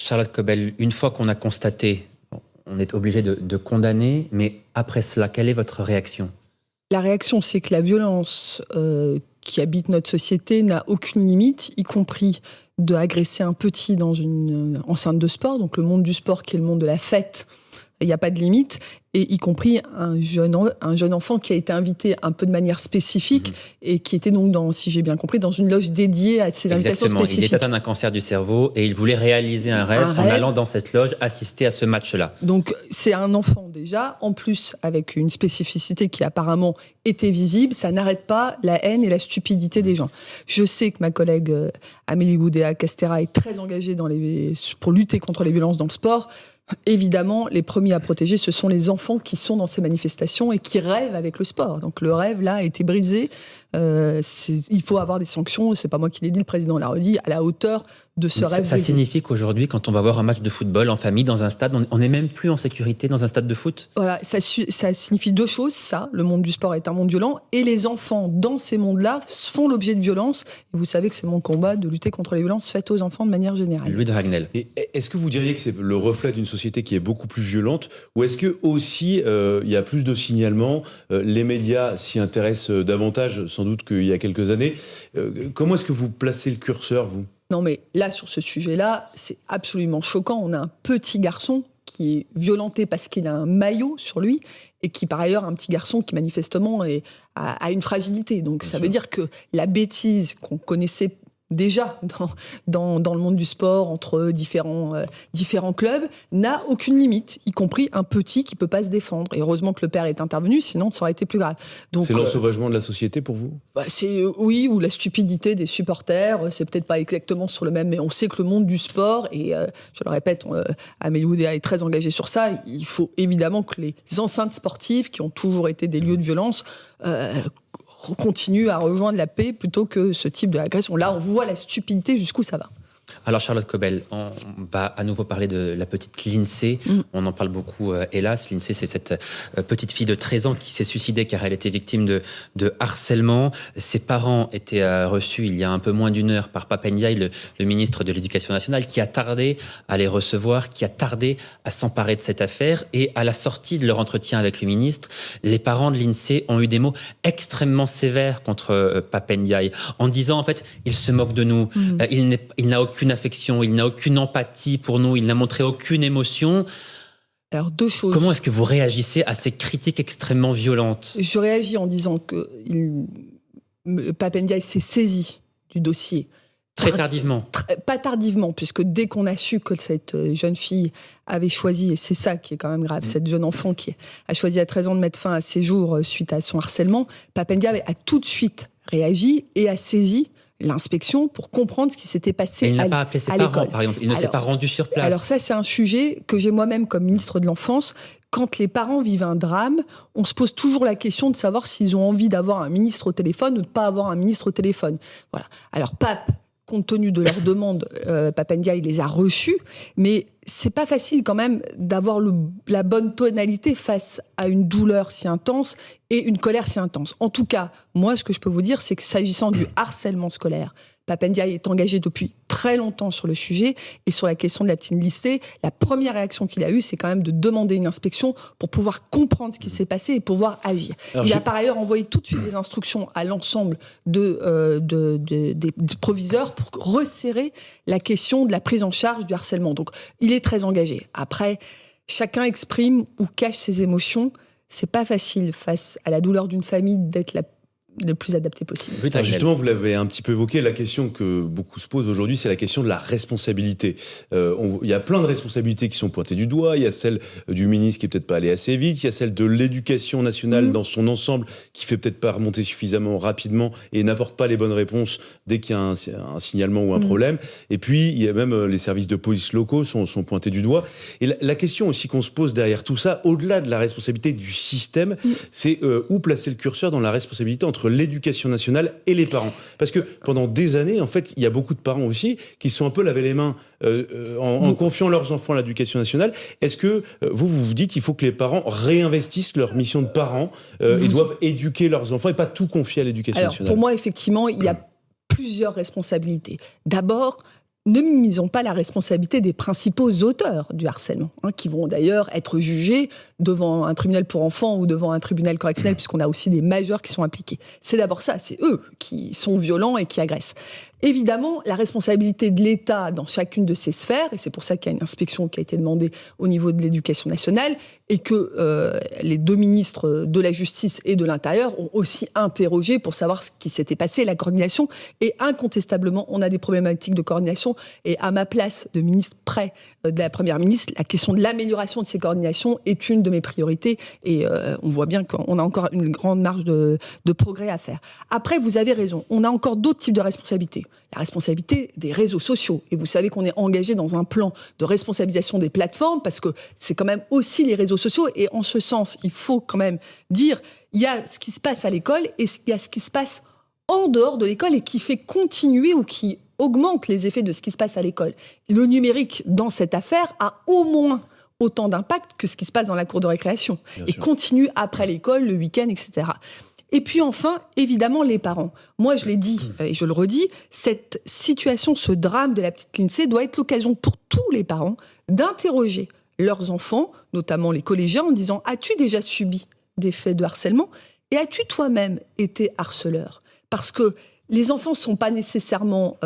Charlotte Cobel, une fois qu'on a constaté, on est obligé de condamner, mais après cela, quelle est votre réaction ? La réaction, c'est que la violence qui habite notre société n'a aucune limite, y compris de agresser un petit dans une enceinte de sport, donc le monde du sport qui est le monde de la fête, il n'y a pas de limite, et y compris un jeune enfant qui a été invité un peu de manière spécifique et qui était donc, si j'ai bien compris, dans une loge dédiée à ces invitations spécifiques. Il est atteint d'un cancer du cerveau et il voulait réaliser un rêve en allant dans cette loge assister à ce match-là. Donc c'est un enfant déjà, en plus avec une spécificité qui apparemment était visible, ça n'arrête pas la haine et la stupidité des gens. Je sais que ma collègue Amélie Oudéa-Castéra est très engagée pour lutter contre les violences dans le sport. Évidemment, les premiers à protéger, ce sont les enfants qui sont dans ces manifestations et qui rêvent avec le sport. Donc le rêve, là, a été brisé. Il faut avoir des sanctions, c'est pas moi qui l'ai dit, le président l'a redit, à la hauteur de ce rêve. Ça signifie qu'aujourd'hui, quand on va voir un match de football en famille, dans un stade, on n'est même plus en sécurité dans un stade de foot ? Voilà, ça signifie deux choses, ça, le monde du sport est un monde violent, et les enfants dans ces mondes-là font l'objet de violences. Et vous savez que c'est mon combat de lutter contre les violences faites aux enfants de manière générale. Louis de Ragnel. Et est-ce que vous diriez que c'est le reflet d'une société qui est beaucoup plus violente, ou est-ce que aussi il y a plus de signalements, les médias s'y intéressent davantage, sans doute qu'il y a quelques années. Comment est-ce que vous placez le curseur, vous ? Non, mais là, sur ce sujet-là, c'est absolument choquant. On a un petit garçon qui est violenté parce qu'il a un maillot sur lui et qui, par ailleurs, un petit garçon qui, manifestement, a une fragilité. Donc, ça veut dire que la bêtise qu'on connaissait déjà dans le monde du sport, entre différents clubs, n'a aucune limite, y compris un petit qui ne peut pas se défendre. Et heureusement que le père est intervenu, sinon ça aurait été plus grave. Donc, c'est l'ensauvagement de la société pour vous ? Oui, ou la stupidité des supporters, c'est peut-être pas exactement sur le même, mais on sait que le monde du sport, et je le répète, Amélie Oudéa est très engagée sur ça, il faut évidemment que les enceintes sportives, qui ont toujours été des lieux de violence, continue à rejoindre la paix plutôt que ce type d'agression. Là, on voit la stupidité jusqu'où ça va. Alors Charlotte Cobel, on va à nouveau parler de la petite Lindsay. On en parle beaucoup, hélas. Lindsay, c'est cette petite fille de 13 ans qui s'est suicidée car elle était victime de harcèlement. Ses parents étaient reçus il y a un peu moins d'une heure par Pape Ndiaye, le ministre de l'Éducation nationale, qui a tardé à les recevoir, qui a tardé à s'emparer de cette affaire. Et à la sortie de leur entretien avec le ministre, les parents de Lindsay ont eu des mots extrêmement sévères contre Pape Ndiaye, en disant en fait, il se moque de nous, il n'a aucune affection, il n'a aucune empathie pour nous, il n'a montré aucune émotion. Alors, deux choses. Comment est-ce que vous réagissez à ces critiques extrêmement violentes ? Je réagis en disant que Pape Ndiaye s'est saisi du dossier. Très tardivement. Pas tardivement, puisque dès qu'on a su que cette jeune fille avait choisi, et c'est ça qui est quand même grave, cette jeune enfant qui a choisi à 13 ans de mettre fin à ses jours suite à son harcèlement, Pape Ndiaye a tout de suite réagi et a saisi l'inspection pour comprendre ce qui s'était passé à l'école. Il n'a pas appelé ses parents, par exemple. Il ne s'est pas rendu sur place. Alors ça, c'est un sujet que j'ai moi-même comme ministre de l'Enfance. Quand les parents vivent un drame, on se pose toujours la question de savoir s'ils ont envie d'avoir un ministre au téléphone ou de ne pas avoir un ministre au téléphone. Voilà. Alors Pape, compte tenu de leur demande, Pape Ndiaye les a reçus, mais c'est pas facile quand même d'avoir la bonne tonalité face à une douleur si intense et une colère si intense. En tout cas, moi, ce que je peux vous dire, c'est que s'agissant du harcèlement scolaire, Pape Ndiaye est engagé depuis très longtemps sur le sujet, et sur la question de la petite Lindsay, la première réaction qu'il a eue, c'est quand même de demander une inspection pour pouvoir comprendre ce qui s'est passé et pouvoir agir. Il a par ailleurs envoyé tout de suite des instructions à l'ensemble des proviseurs pour resserrer la question de la prise en charge du harcèlement. Donc, il est très engagé. Après, chacun exprime ou cache ses émotions. C'est pas facile face à la douleur d'une famille d'être le plus adapté possible. Alors justement, vous l'avez un petit peu évoqué, la question que beaucoup se posent aujourd'hui, c'est la question de la responsabilité. Il y a plein de responsabilités qui sont pointées du doigt. Il y a celle du ministre qui est peut-être pas allé assez vite. Il y a celle de l'éducation nationale dans son ensemble qui fait peut-être pas remonter suffisamment rapidement et n'apporte pas les bonnes réponses dès qu'il y a un signalement ou un problème. Et puis, il y a même les services de police locaux sont pointés du doigt. Et la question aussi qu'on se pose derrière tout ça, au-delà de la responsabilité du système, c'est où placer le curseur dans la responsabilité entre l'éducation nationale et les parents. Parce que pendant des années, en fait, il y a beaucoup de parents aussi qui se sont un peu lavé les mains en confiant leurs enfants à l'éducation nationale. Est-ce que vous dites qu'il faut que les parents réinvestissent leur mission de parents et doivent éduquer leurs enfants et pas tout confier à l'éducation nationale ? Pour moi, effectivement, il y a plusieurs responsabilités. D'abord, ne minimisons pas la responsabilité des principaux auteurs du harcèlement, qui vont d'ailleurs être jugés devant un tribunal pour enfants ou devant un tribunal correctionnel, puisqu'on a aussi des majeurs qui sont impliqués. C'est d'abord ça, c'est eux qui sont violents et qui agressent. Évidemment, la responsabilité de l'État dans chacune de ces sphères, et c'est pour ça qu'il y a une inspection qui a été demandée au niveau de l'Éducation nationale, et que les deux ministres de la Justice et de l'Intérieur ont aussi interrogé pour savoir ce qui s'était passé, la coordination. Et incontestablement, on a des problématiques de coordination. Et à ma place de ministre près de la Première ministre, la question de l'amélioration de ces coordinations est une de mes priorités. Et on voit bien qu'on a encore une grande marge de progrès à faire. Après, vous avez raison, on a encore d'autres types de responsabilités. La responsabilité des réseaux sociaux. Et vous savez qu'on est engagé dans un plan de responsabilisation des plateformes, parce que c'est quand même aussi les réseaux sociaux. Et en ce sens, il faut quand même dire, il y a ce qui se passe à l'école et il y a ce qui se passe en dehors de l'école et qui fait continuer ou qui augmente les effets de ce qui se passe à l'école. Le numérique, dans cette affaire, a au moins autant d'impact que ce qui se passe dans la cour de récréation. Bien et sûr. Continue après l'école, le week-end, etc. Et puis enfin, évidemment, les parents. Moi, je l'ai dit et je le redis, cette situation, ce drame de la petite Lindsay doit être l'occasion pour tous les parents d'interroger leurs enfants, notamment les collégiens, en disant « As-tu déjà subi des faits de harcèlement ? Et as-tu toi-même été harceleur ?» Parce que les enfants ne sont pas nécessairement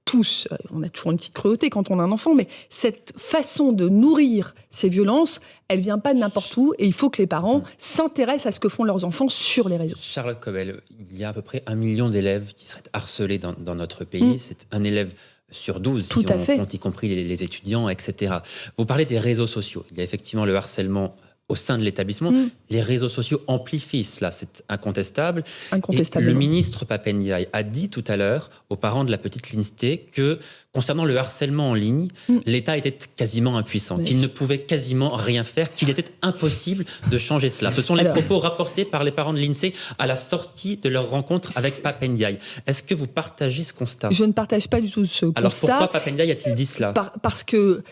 tous, on a toujours une petite cruauté quand on a un enfant, mais cette façon de nourrir ces violences, elle ne vient pas de n'importe où, et il faut que les parents s'intéressent à ce que font leurs enfants sur les réseaux. Charlotte Cobel, il y a à peu près 1 million d'élèves qui seraient harcelés dans notre pays. C'est un élève sur 12, Tout à fait. compte y compris les étudiants, etc. Vous parlez des réseaux sociaux. Il y a effectivement le harcèlement au sein de l'établissement. Les réseaux sociaux amplifient cela, c'est incontestable. Et le ministre Pap Ndiaye a dit tout à l'heure aux parents de la petite Lindsay que, concernant le harcèlement en ligne, l'État était quasiment impuissant, qu'il ne pouvait quasiment rien faire, qu'il était impossible de changer cela. Ce sont les propos rapportés par les parents de Lindsay à la sortie de leur rencontre avec Pap Ndiaye. Est-ce que vous partagez ce constat ? Je ne partage pas du tout ce constat. Alors pourquoi Pap Ndiaye a-t-il dit cela ? Parce que,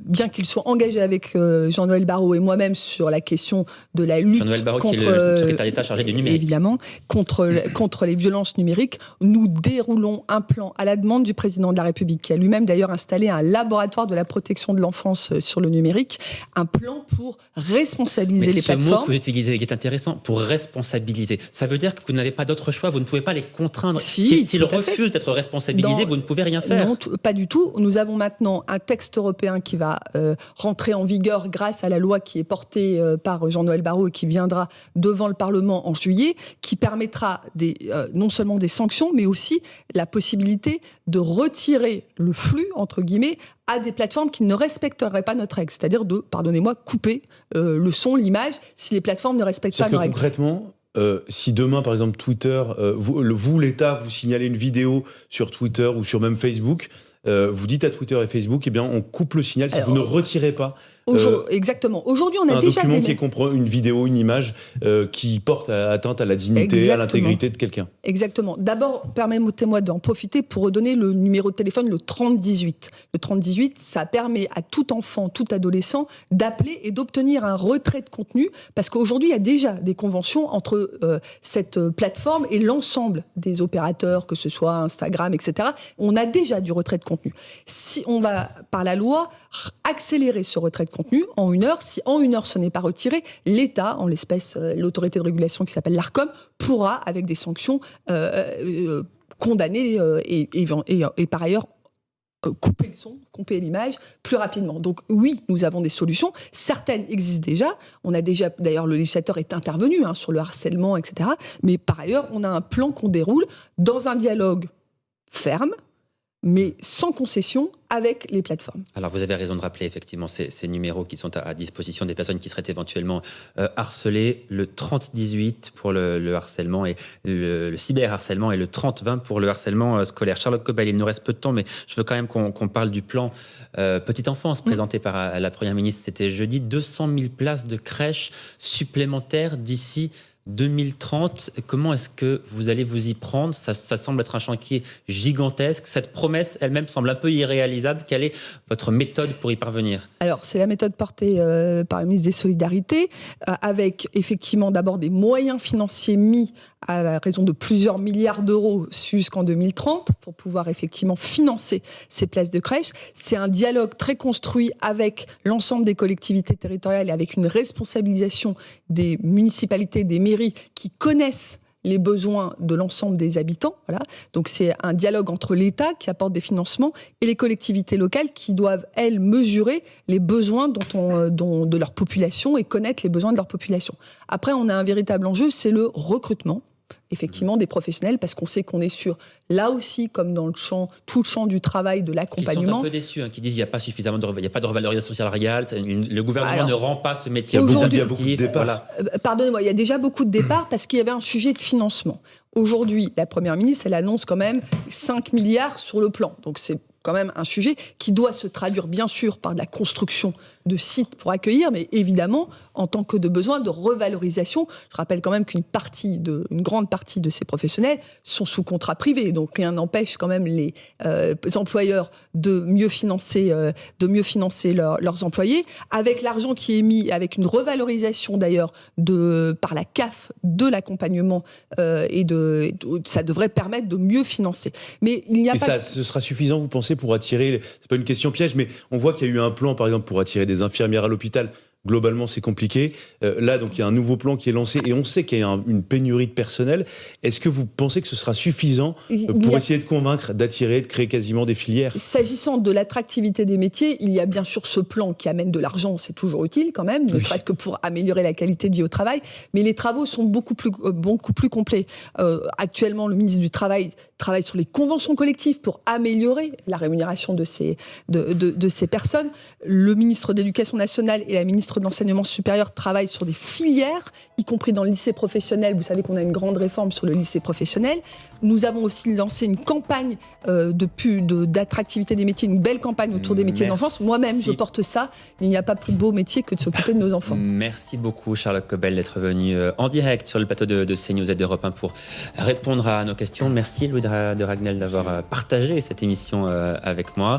bien qu'il soit engagé avec Jean-Noël Barrot et moi-même sur la question de la lutte Jean-Noël Barrot, contre, qui est le secrétaire d'État chargé du numérique. Évidemment, contre les violences numériques, nous déroulons un plan à la demande du président de la République, qui a lui-même d'ailleurs installé un laboratoire de la protection de l'enfance sur le numérique, un plan pour responsabiliser les plateformes. Ce mot que vous utilisez, qui est intéressant, pour responsabiliser, ça veut dire que vous n'avez pas d'autre choix, vous ne pouvez pas les contraindre. S'ils refusent d'être responsabilisés, vous ne pouvez rien faire. Non, pas du tout. Nous avons maintenant un texte européen qui va rentrer en vigueur grâce à la loi qui est portée par Jean-Noël Barrot et qui viendra devant le Parlement en juillet, qui permettra non seulement des sanctions, mais aussi la possibilité de retirer le flux, entre guillemets, à des plateformes qui ne respecteraient pas notre règle. C'est-à-dire de, pardonnez-moi, couper le son, l'image, si les plateformes ne respectent pas nos règles. Concrètement, si demain, par exemple, Twitter, vous, l'État, vous signalez une vidéo sur Twitter ou sur même Facebook, vous dites à Twitter et Facebook, eh bien, on coupe le signal si vous ne retirez pas. Exactement. Aujourd'hui, on a déjà document qui comprend une vidéo, une image qui porte atteinte à la dignité, à l'intégrité de quelqu'un. Exactement. D'abord, permettez-moi d'en profiter pour redonner le numéro de téléphone, le 3018. Le 3018, ça permet à tout enfant, tout adolescent d'appeler et d'obtenir un retrait de contenu, parce qu'aujourd'hui, il y a déjà des conventions entre cette plateforme et l'ensemble des opérateurs, que ce soit Instagram, etc. On a déjà du retrait de contenu. Si on va, par la loi, accélérer ce retrait de contenu en 1 heure, si en 1 heure ce n'est pas retiré, l'État, en l'espèce l'autorité de régulation qui s'appelle l'Arcom, pourra, avec des sanctions, condamner et par ailleurs couper le son, couper l'image plus rapidement. Donc oui, nous avons des solutions. Certaines existent déjà. On a déjà, d'ailleurs, le législateur est intervenu sur le harcèlement, etc. Mais par ailleurs, on a un plan qu'on déroule dans un dialogue ferme, mais sans concession avec les plateformes. Alors vous avez raison de rappeler effectivement ces numéros qui sont à disposition des personnes qui seraient éventuellement harcelées. Le 3018 pour le harcèlement et le cyberharcèlement et le 3020 pour le harcèlement scolaire. Charlotte Cobel, il nous reste peu de temps, mais je veux quand même qu'on parle du plan Petite Enfance présenté par la Première ministre. C'était jeudi, 200 000 places de crèches supplémentaires d'ici 2030. Comment est-ce que vous allez vous y prendre ? Ça semble être un chantier gigantesque. Cette promesse elle-même semble un peu irréalisable. Quelle est votre méthode pour y parvenir ? Alors, c'est la méthode portée par le ministre des Solidarités, avec effectivement d'abord des moyens financiers mis à raison de plusieurs milliards d'euros jusqu'en 2030 pour pouvoir effectivement financer ces places de crèche. C'est un dialogue très construit avec l'ensemble des collectivités territoriales et avec une responsabilisation des municipalités, des mairies qui connaissent les besoins de l'ensemble des habitants. Voilà. Donc c'est un dialogue entre l'État qui apporte des financements et les collectivités locales qui doivent, elles, mesurer les besoins de leur population et connaître les besoins de leur population. Après, on a un véritable enjeu, c'est le recrutement. Effectivement, des professionnels, parce qu'on sait qu'on est sur, là aussi, comme dans tout le champ du travail, de l'accompagnement. Qui sont un peu déçus, qui disent qu'il n'y a pas suffisamment il n'y a pas de revalorisation salariale, le gouvernement ne rend pas ce métier aujourd'hui, il y a beaucoup de départs. Voilà. Pardonnez-moi, il y a déjà beaucoup de départs parce qu'il y avait un sujet de financement. Aujourd'hui, la Première ministre, elle annonce quand même 5 milliards sur le plan. Donc c'est quand même un sujet qui doit se traduire bien sûr par de la construction de sites pour accueillir, mais évidemment en tant que de besoin de revalorisation. Je rappelle quand même une grande partie de ces professionnels sont sous contrat privé, donc rien n'empêche quand même les employeurs de mieux financer leurs employés, avec l'argent qui est mis, avec une revalorisation d'ailleurs par la CAF de l'accompagnement ça devrait permettre de mieux financer. Mais il n'y a pas. Ce sera suffisant, vous pensez, pour attirer, c'est pas une question piège, mais on voit qu'il y a eu un plan, par exemple, pour attirer des infirmières à l'hôpital. Globalement, c'est compliqué. Là, donc, il y a un nouveau plan qui est lancé et on sait qu'il y a une pénurie de personnel. Est-ce que vous pensez que ce sera suffisant pour essayer de convaincre, d'attirer, de créer quasiment des filières ? S'agissant de l'attractivité des métiers, il y a bien sûr ce plan qui amène de l'argent, c'est toujours utile quand même, ne serait-ce que pour améliorer la qualité de vie au travail. Mais les travaux sont beaucoup plus complets. Actuellement, le ministre du Travail travaille sur les conventions collectives pour améliorer la rémunération de ces personnes. Le ministre de l'Éducation nationale et la ministre de l'Enseignement supérieur travaillent sur des filières, y compris dans le lycée professionnel. Vous savez qu'on a une grande réforme sur le lycée professionnel. Nous avons aussi lancé une campagne d'attractivité des métiers, une belle campagne autour des métiers d'enfance. Moi-même, je porte ça. Il n'y a pas plus beau métier que de s'occuper de nos enfants. Merci beaucoup, Charlotte Caubel, d'être venue en direct sur le plateau de CNews et d'Europe 1 pour répondre à nos questions. Merci, Louis de Ragnel, d'avoir partagé cette émission avec moi.